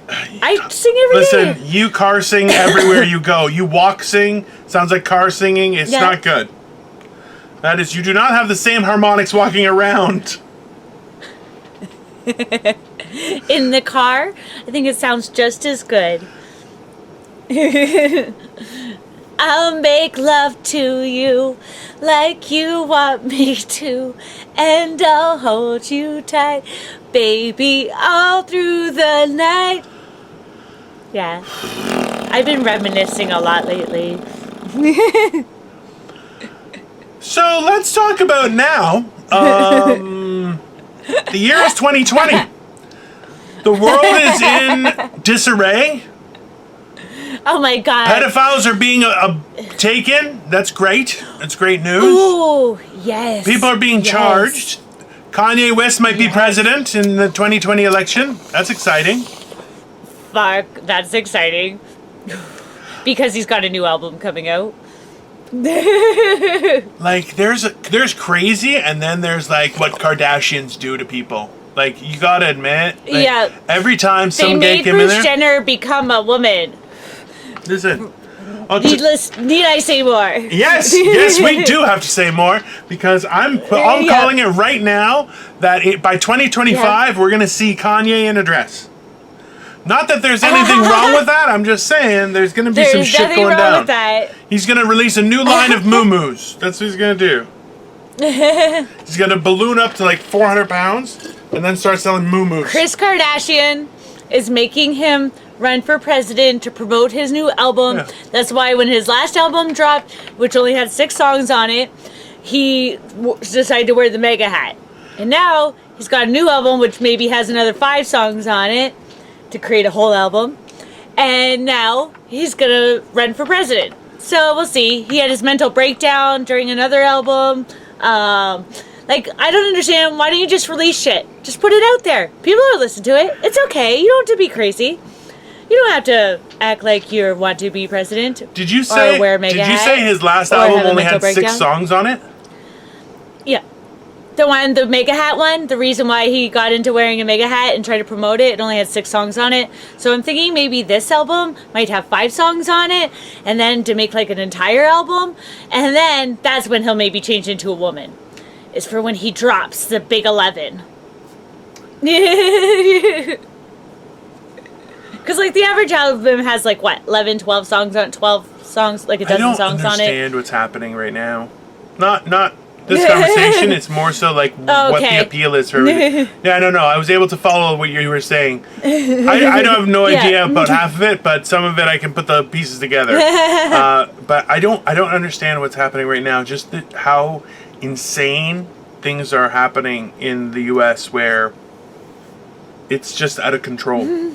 I sing every day. Listen, you car sing everywhere you go. You walk sing. Sounds like car singing. It's not good. That is, you do not have the same harmonics walking around. In the car, I think it sounds just as good. I'll make love to you like you want me to, and I'll hold you tight, baby, all through the night. Yeah. I've been reminiscing a lot lately. So let's talk about now. The year is 2020. The world is in disarray. Oh my God. Pedophiles are being taken. That's great. That's great news. Ooh, yes. People are being charged. Kanye West might be president in the 2020 election. That's exciting. Fuck, that's exciting. Because he's got a new album coming out. Like, there's crazy, and then there's like what Kardashians do to people. Like, you gotta admit, like, every time some gay came in there, Bruce Jenner become a woman. Listen. Need I say more? Yes, we do have to say more, because I'm calling it right now that by 2025 we're gonna see Kanye in a dress. Not that there's anything wrong with that. I'm just saying there's gonna be some shit going down. With that. He's gonna release a new line of moo-moos. That's what he's gonna do. He's gonna balloon up to like 400 pounds and then start selling moo-moos. Kris Kardashian is making him run for president to promote his new album. Yeah. That's why when his last album dropped, which only had 6 songs on it, he decided to wear the mega hat. And now he's got a new album which maybe has another 5 songs on it to create a whole album. And now he's gonna run for president. So we'll see. He had his mental breakdown during another album. Like, I don't understand. Why don't you just release shit? Just put it out there. People will listen to it. It's okay. You don't have to be crazy. You don't have to act like you want to be president. Did you say? Or wear a mega hat, did you say his last album only had 6 songs on it? Yeah, the mega hat one. The reason why he got into wearing a mega hat and tried to promote it, it only had 6 songs on it. So I'm thinking maybe this album might have 5 songs on it, and then to make like an entire album, and then that's when he'll maybe change into a woman. Is for when he drops the big 11. Because, like, the average album has, like, what, 11, 12 songs on it? 12 songs, like a dozen songs on it? I don't understand what's happening right now. Not this conversation. It's more so, like, what the appeal is for everything. Yeah, I don't know. I was able to follow what you were saying. I don't have no idea about half of it, but some of it I can put the pieces together. But I don't understand what's happening right now. Just how insane things are happening in the U.S. where It's just out of control.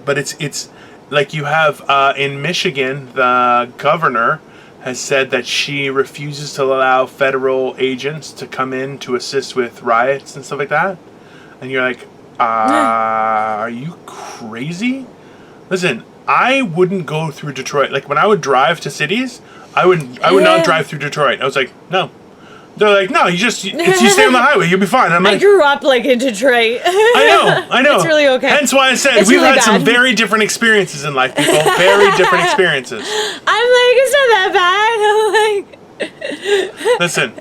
But it's like you have in Michigan, the governor has said that she refuses to allow federal agents to come in to assist with riots and stuff like that. And you're like, are you crazy? Listen, I wouldn't go through Detroit. Like when I would drive to cities, I would not drive through Detroit. I was like, no. They're like, no, you stay on the highway, you'll be fine. I'm like, I grew up like in Detroit. I know. It's really okay. Hence why I said It's we've really had some bad. very different experiences in life, people. Very different experiences. I'm like, it's not that bad. I'm like, Listen,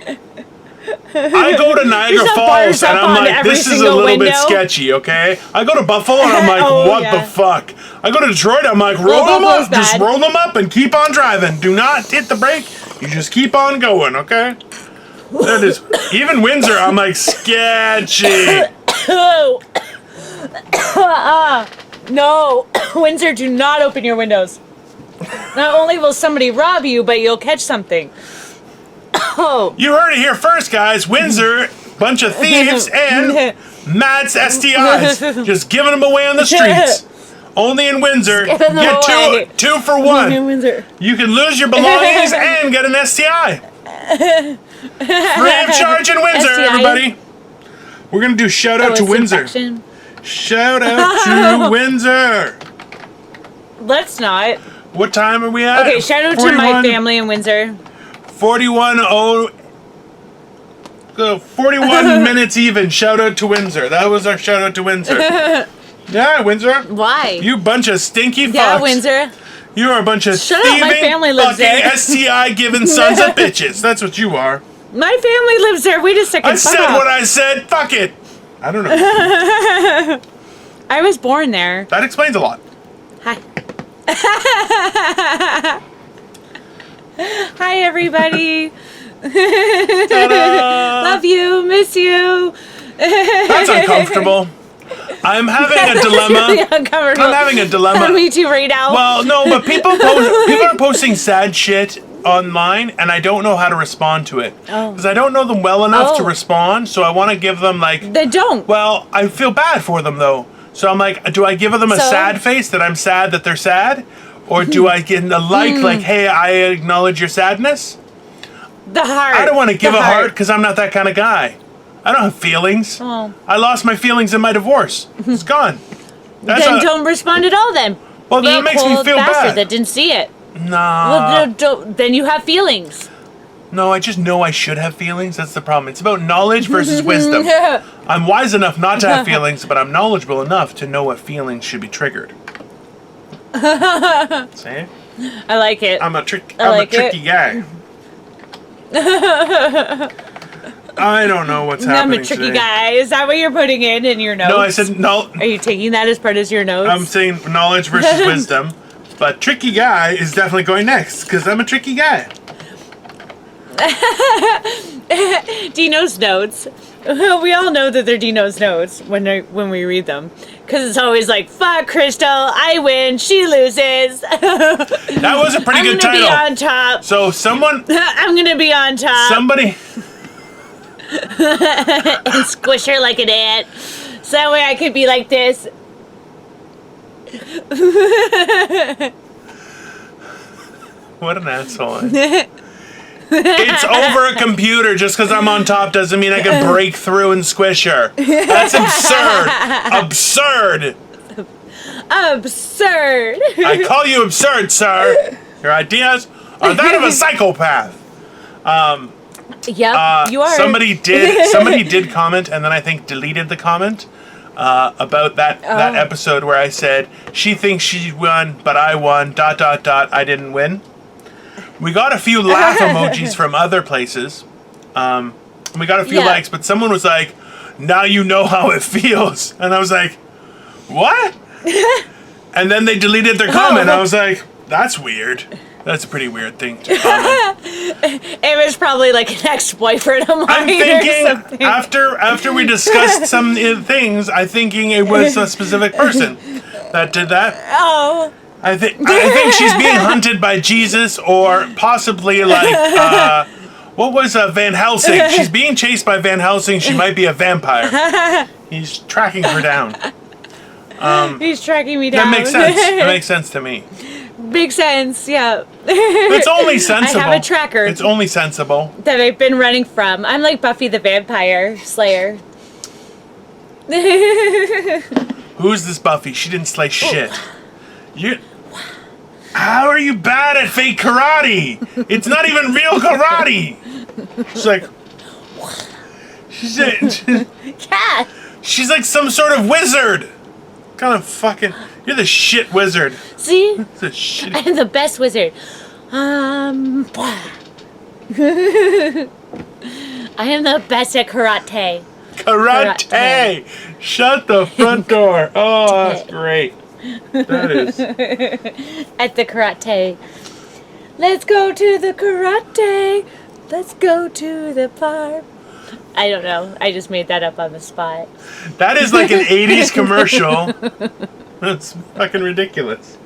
I go to Niagara There's Falls bars and up I'm on like, every this is a single little bit window. sketchy, okay? I go to Buffalo and I'm like, Oh, what yeah. the fuck? I go to Detroit, I'm like, roll them Buffalo's up. Just bad. roll them up and keep on driving. Do not hit the brake. You just keep on going, okay? That is, even Windsor, I'm like, sketchy. no, Windsor, do not open your windows. Not only will somebody rob you, but you'll catch something. Oh. You heard it here first, guys. Windsor, bunch of thieves and Matt's STIs. Just giving them away on the streets. Only in Windsor. Giving them away. Get two for one. In Windsor. You can lose your belongings and get an STI. Free of charge in Windsor, STI? everybody. We're going to do shout out to it's Windsor. infection. Shout out to Windsor. Let's not. What time are we at? Okay, shout out to 41 my family in Windsor. 41 minutes even. Shout out to Windsor. That was our shout out to Windsor. Yeah, Windsor. Why? You bunch of stinky fucks. Yeah, Windsor. You are a bunch of Shut thieving, up, my family lives fucking there. STI giving sons of bitches. That's what you are. My family lives there. Wait a second. I said what I said. Fuck it. I don't know. I was born there. That explains a lot. Hi. Hi, everybody. Ta-da. Love you. Miss you. That's uncomfortable. I'm having a dilemma. Really uncomfortable. I'm having a dilemma. Me too, right now. Well, no, but people are posting sad shit online, and I don't know how to respond to it because I don't know them well enough to respond. So I want to give them like. They don't. Well, I feel bad for them though. So I'm like, do I give them a sad face that I'm sad that they're sad, or do I get a like, hey, I acknowledge your sadness? The heart. I don't want to give a heart because I'm not that kind of guy. I don't have feelings. Oh. I lost my feelings in my divorce. It's gone. Then don't respond at all. Then. Well, Be that a makes me cold feel bastard bad. that didn't see it. Nah. Well, then you have feelings. No, I just know I should have feelings. That's the problem. It's about knowledge versus wisdom. I'm wise enough not to have feelings, but I'm knowledgeable enough to know what feelings should be triggered. See? I like it. I'm a tricky it. guy. I don't know what's I'm happening a tricky today. guy. Is that what you're putting in your notes? No, I said no. Are you taking that as part of your notes? I'm saying knowledge versus wisdom, but tricky guy is definitely going next because I'm a tricky guy. Dino's notes. We all know that they're Dino's notes when we read them, because it's always like, "Fuck Crystal, I win, she loses." That was a pretty good title. I'm gonna be on top. So someone, I'm gonna be on top. somebody. And squish her like an ant. So that way I could be like this. What an asshole. It's over a computer. Just because I'm on top doesn't mean I can break through and squish her. That's absurd. Absurd. Absurd. I call you absurd, sir. Your ideas are that of a psychopath. Yep, you are. Somebody did comment, and then I think deleted the comment about that episode where I said she thinks she won, but I won. ... I didn't win. We got a few laugh emojis from other places. We got a few likes, but someone was like, "Now you know how it feels," and I was like, "What?" And then they deleted their comment. I was like, "That's weird. That's a pretty weird thing to comment." It was probably like an ex-boyfriend of mine. I'm thinking or something. after we discussed some things, I'm thinking it was a specific person that did that. Oh. I think she's being hunted by Jesus, or possibly like what was Van Helsing? She's being chased by Van Helsing. She might be a vampire. He's tracking her down. He's tracking me down. That makes sense. That makes sense to me. Makes sense, yeah. It's only sensible. I have a tracker. It's only sensible. That I've been running from. I'm like Buffy the Vampire Slayer. Who's this Buffy? She didn't slay shit. How are you bad at fake karate? It's not even real karate. She's like, Cat. She's like some sort of wizard. Kind of fucking. You're the shit wizard. See? The shit. I'm the best wizard. I am the best at karate. Karate. Shut the front door. Oh, that's great. That is. At the karate. Let's go to the karate. Let's go to the park. I don't know. I just made that up on the spot. That is like an 80s commercial. That's fucking ridiculous.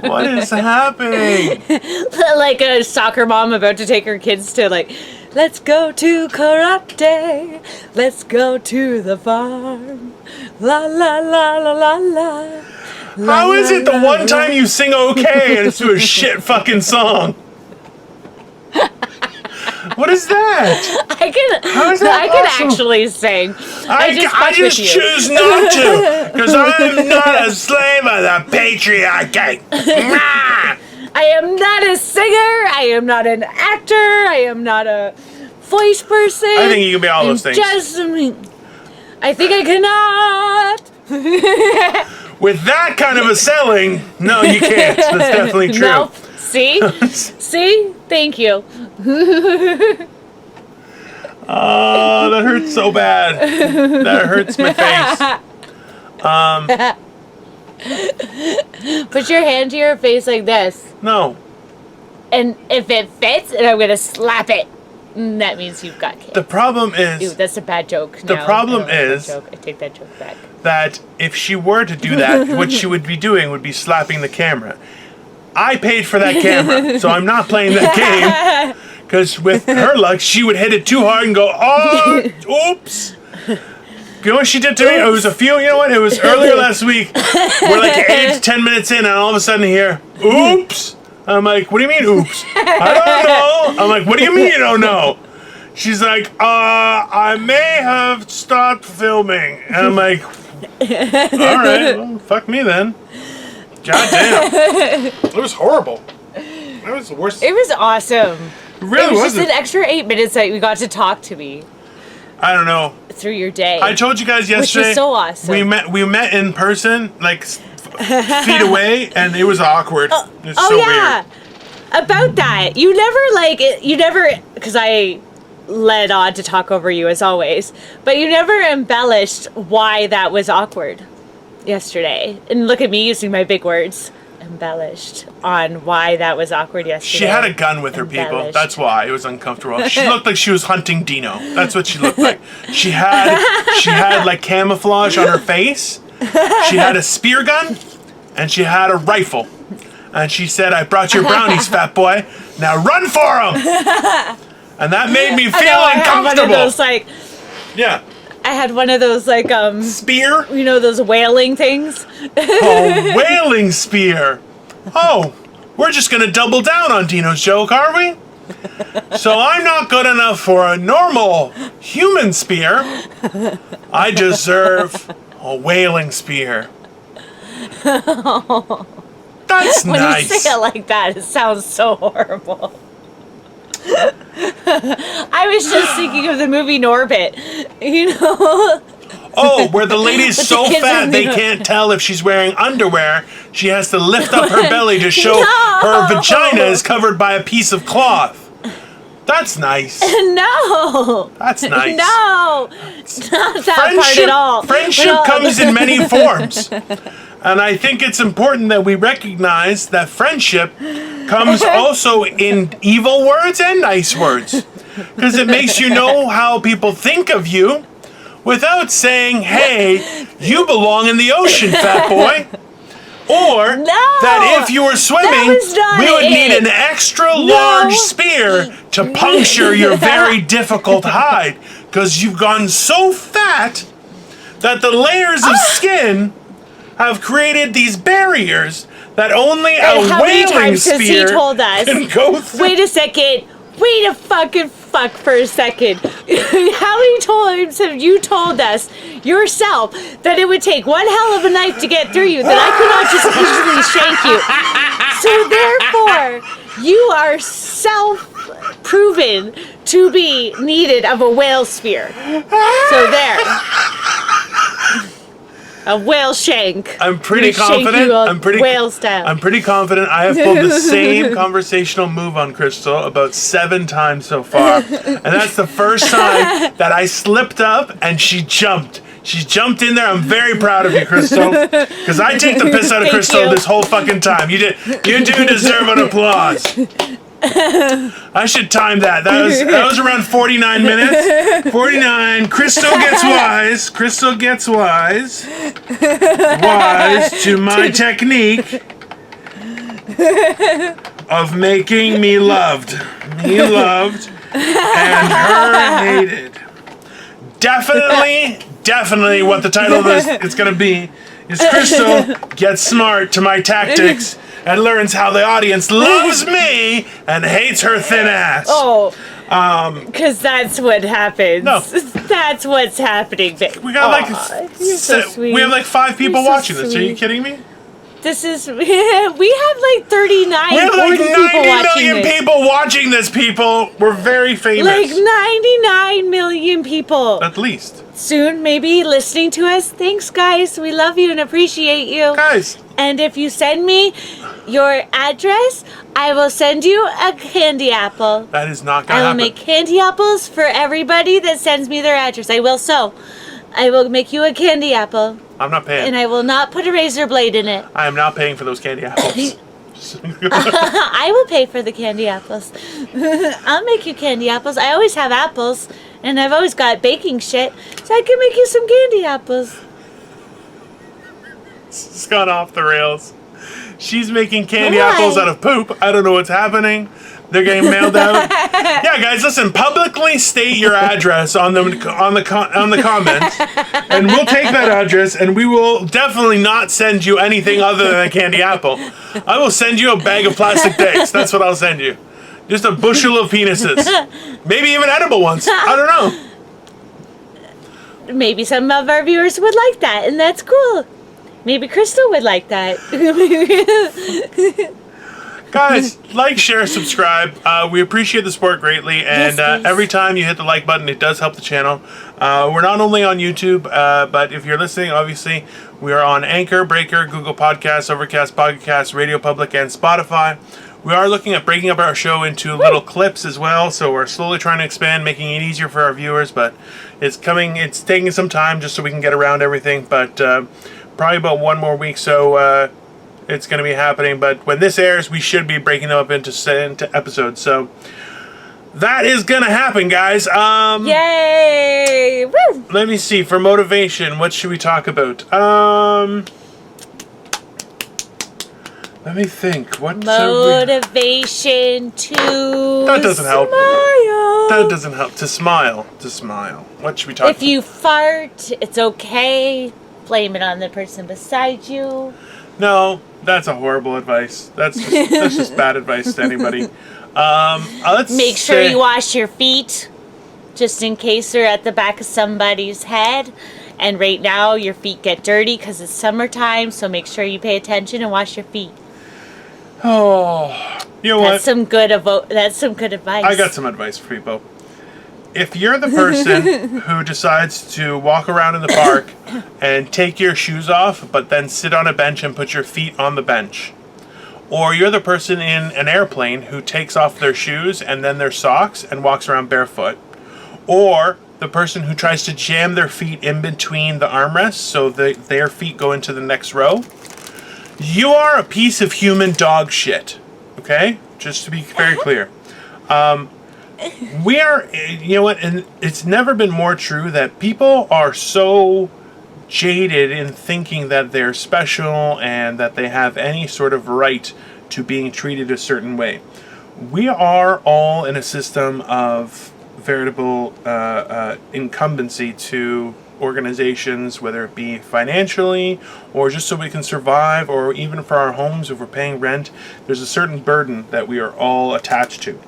What is happening? Like a soccer mom about to take her kids to like, let's go to karate. Let's go to the farm. La la la la la la. How is it the one time you sing okay and it's to a shit fucking song? What is that? I How is that can possible? actually sing. I just choose not to, because I'm not a slave of the patriarchy. I am not a singer. I am not an actor. I am not a voice person. I think you can be all those things. I think I cannot. With that kind of a selling, no, you can't. That's definitely true. Nope. See? See? Thank you. Oh, that hurts so bad. That hurts my face. Put your hand to your face like this. No. And if it fits, and I'm going to slap it. That means you've got kids. The problem is... Ew, that's a bad joke. The problem is... I take that joke back. That if she were to do that, what she would be doing would be slapping the camera. I paid for that camera, so I'm not playing that game. Because with her luck, she would hit it too hard and go, oh, oops. You know what she did to me? It was you know what? It was earlier last week. We're like 8 to 10 minutes in, and all of a sudden here, oops. I'm like, what do you mean, oops? I don't know. I'm like, what do you mean you don't know? She's like, I may have stopped filming. And I'm like, all right, well, fuck me then. God damn. It was horrible. That was the worst. It was awesome. It really was wasn't. just an extra 8 minutes that you got to talk to me I don't know. through your day. I told you guys yesterday. Which is so awesome. We met in person, like feet away, and it was awkward. It's so yeah. weird. About that, you never, because I led on to talk over you as always, but you never embellished why that was awkward yesterday. And look at me using my big words. Embellished on why that was awkward yesterday. She had a gun with her, people. That's why it was uncomfortable. She looked like she was hunting Dino. That's what she looked like. She had like camouflage on her face. She had a spear gun, and she had a rifle. And she said, "I brought your brownies, fat boy. Now run for them." And that made me feel uncomfortable. Yeah. I had one of those like spear? You know those whaling things? Oh, whaling spear. Oh, we're just gonna double down on Dino's joke, are we? So I'm not good enough for a normal human spear. I deserve a whaling spear. That's when nice. When you say it like that, it sounds so horrible. I was just thinking of the movie Norbit, you know? Oh, where the lady's so fat they can't tell if she's wearing underwear. She has to lift up her belly to show her vagina is covered by a piece of cloth. That's nice. No. That's nice. No. It's not that part at all. Friendship comes in many forms. And I think it's important that we recognize that friendship comes also in evil words and nice words. Because it makes you know how people think of you without saying, hey, you belong in the ocean, fat boy. Or that if you were swimming, we would need an extra large spear to puncture your very difficult hide. Because you've gone so fat that the layers of skin have created these barriers that only And a how many whaling times has he spear told us? can go through. Wait a second. Wait a fucking fuck for a second. How many times have you told us yourself that it would take one hell of a knife to get through you, that I could not just easily shank you? So therefore, you are self-proven to be needed of a whale spear. So there. A whale shank. I'm pretty Gonna shank confident. you whale style. I'm pretty confident. I have pulled the same conversational move on Crystal about 7 times so far, and that's the first time that I slipped up and she jumped. She jumped in there. I'm very proud of you, Crystal, because I take the piss out of Thank Crystal you. this whole fucking time. You do deserve an applause. I should time that. That was around 49 minutes. 49. Crystal gets wise. Crystal gets wise. Wise to my technique of making me loved. Me loved and her hated. Definitely what the title of this is going to be is Crystal Gets Smart to My Tactics and learns how the audience loves me and hates her thin ass. Oh, because that's what happens. No. That's what's happening, babe. We got You're so sweet. we have like 5 people You're so watching this. Are you sweet. kidding me? This is, we have like 39, We have 40 like 90 people watching million this. people watching this, people. We're very famous. Like 99 million people. At least. Soon, maybe listening to us. Thanks, guys. We love you and appreciate you. Guys, And if you send me your address, I will send you a candy apple. that is not going I to will happen. make candy apples for everybody that sends me their address. I will so. I will make you a candy apple, I'm not paying. and I will not put a razor blade in it. I am not paying for those candy apples. I will pay for the candy apples. I'll make you candy apples. I always have apples, and I've always got baking shit, so I can make you some candy apples. It's gone off the rails. She's making candy Why? apples out of poop. I don't know what's happening. They're getting mailed out. Yeah, guys, listen. Publicly state your address on the comments, and we'll take that address, and we will definitely not send you anything other than a candy apple. I will send you a bag of plastic dicks. That's what I'll send you. Just a bushel of penises, maybe even edible ones. I don't know. Maybe some of our viewers would like that, and that's cool. Maybe Crystal would like that. Guys, like, share, subscribe. We appreciate the support greatly, and Yes, please. every time you hit the like button, it does help the channel. We're not only on YouTube, but if you're listening, obviously, we are on Anchor, Breaker, Google Podcasts, Overcast Podcasts, Radio Public, and Spotify. We are looking at breaking up our show into little clips as well, so we're slowly trying to expand, making it easier for our viewers, but it's taking some time just so we can get around everything, but probably about 1 more week, so it's going to be happening. But when this airs, we should be breaking them up into episodes, so that is going to happen, guys. Yay! Woo! Let me see, for motivation, what should we talk about? Let me think. Motivation to That doesn't help. smile. That doesn't help. To smile. What should we talk If about? you fart, it's okay. Blame it on the person beside you. No, that's a horrible advice. That's just bad advice to anybody. Let's Make sure say- you wash your feet, just in case they're at the back of somebody's head. And right now, your feet get dirty because it's summertime, so make sure you pay attention and wash your feet. Oh, you know That's what? That's some good advice. I got some advice for people. If you're the person who decides to walk around in the park and take your shoes off, but then sit on a bench and put your feet on the bench, or you're the person in an airplane who takes off their shoes and then their socks and walks around barefoot, or the person who tries to jam their feet in between the armrests so their feet go into the next row, you are a piece of human dog shit. Okay? Just to be very clear. We are, you know what, and it's never been more true that people are so jaded in thinking that they're special and that they have any sort of right to being treated a certain way. We are all in a system of veritable incumbency to organizations, whether it be financially or just so we can survive, or even for our homes if we're paying rent, there's a certain burden that we are all attached to.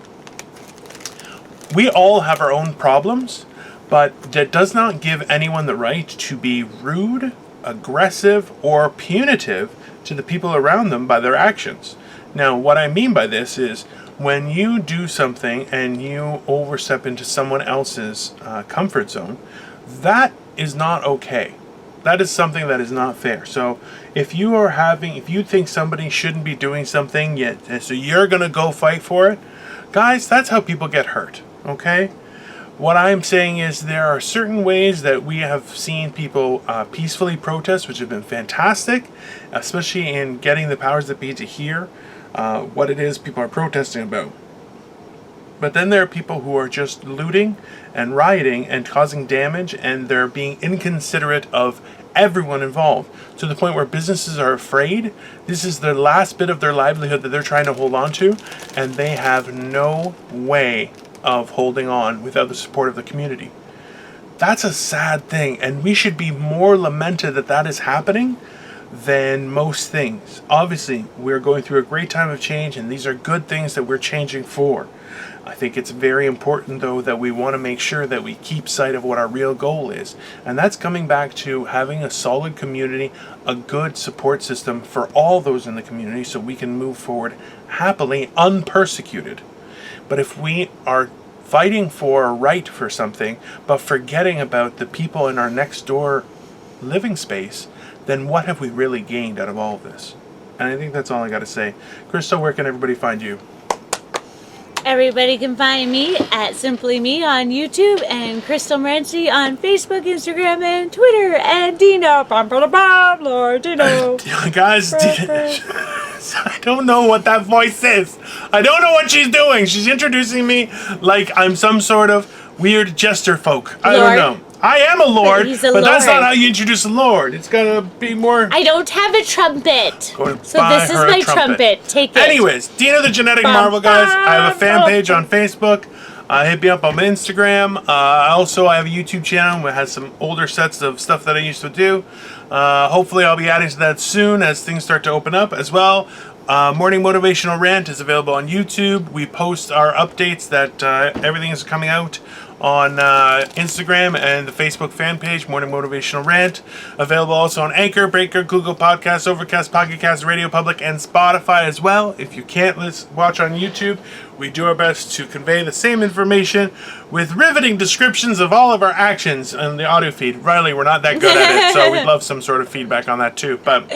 We all have our own problems, but that does not give anyone the right to be rude, aggressive, or punitive to the people around them by their actions. Now, what I mean by this is when you do something and you overstep into someone else's comfort zone, that is not okay. That is something that is not fair. So if you think somebody shouldn't be doing something yet, so you're going to go fight for it, guys, that's how people get hurt, okay? What I'm saying is there are certain ways that we have seen people peacefully protest, which have been fantastic, especially in getting the powers that be to hear what it is people are protesting about. But then there are people who are just looting and rioting and causing damage, and they're being inconsiderate of everyone involved, to the point where businesses are afraid. This is the last bit of their livelihood that they're trying to hold on to, and they have no way of holding on without the support of the community. That's a sad thing, and we should be more lamented that that is happening than most things. Obviously, we're going through a great time of change, and these are good things that we're changing for. I think it's very important, though, that we want to make sure that we keep sight of what our real goal is. And that's coming back to having a solid community, a good support system for all those in the community so we can move forward happily, unpersecuted. But if we are fighting for a right for something, but forgetting about the people in our next door living space, then what have we really gained out of all of this? And I think that's all I got to say. Crystal, where can everybody find you? Everybody can find me at Simply Me on YouTube, and Crystal Morency on Facebook, Instagram, and Twitter, and Dino. Lord Dino. Guys, I don't know what that voice is. I don't know what she's doing. She's introducing me like I'm some sort of weird jester folk. I don't know. I am a lord, but that's not how you introduce a lord. It's gotta be more. I don't have a trumpet. So this is my trumpet. Take it. Anyways, Dino the Genetic Marvel, guys. I have a fan page on Facebook. Hit me up on Instagram. Also, I have a YouTube channel that has some older sets of stuff that I used to do. Hopefully, I'll be adding to that soon as things start to open up as well. Morning Motivational Rant is available on YouTube. We post our updates that everything is coming out on Instagram and the Facebook fan page, Morning Motivational Rant. Available also on Anchor, Breaker, Google Podcasts, Overcast, Pocket Cast, Radio Public, and Spotify as well. If you can't watch on YouTube, we do our best to convey the same information with riveting descriptions of all of our actions on the audio feed. Riley, we're not that good at it, so we'd love some sort of feedback on that too. But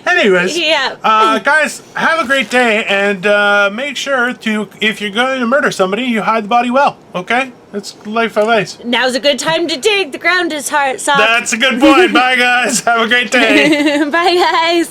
anyways, guys, have a great day, and make sure to, if you're going to murder somebody, you hide the body well, okay? That's life advice. Now's a good time to dig. The ground is hard, soft. That's a good point. Bye, guys. Have a great day. Bye, guys.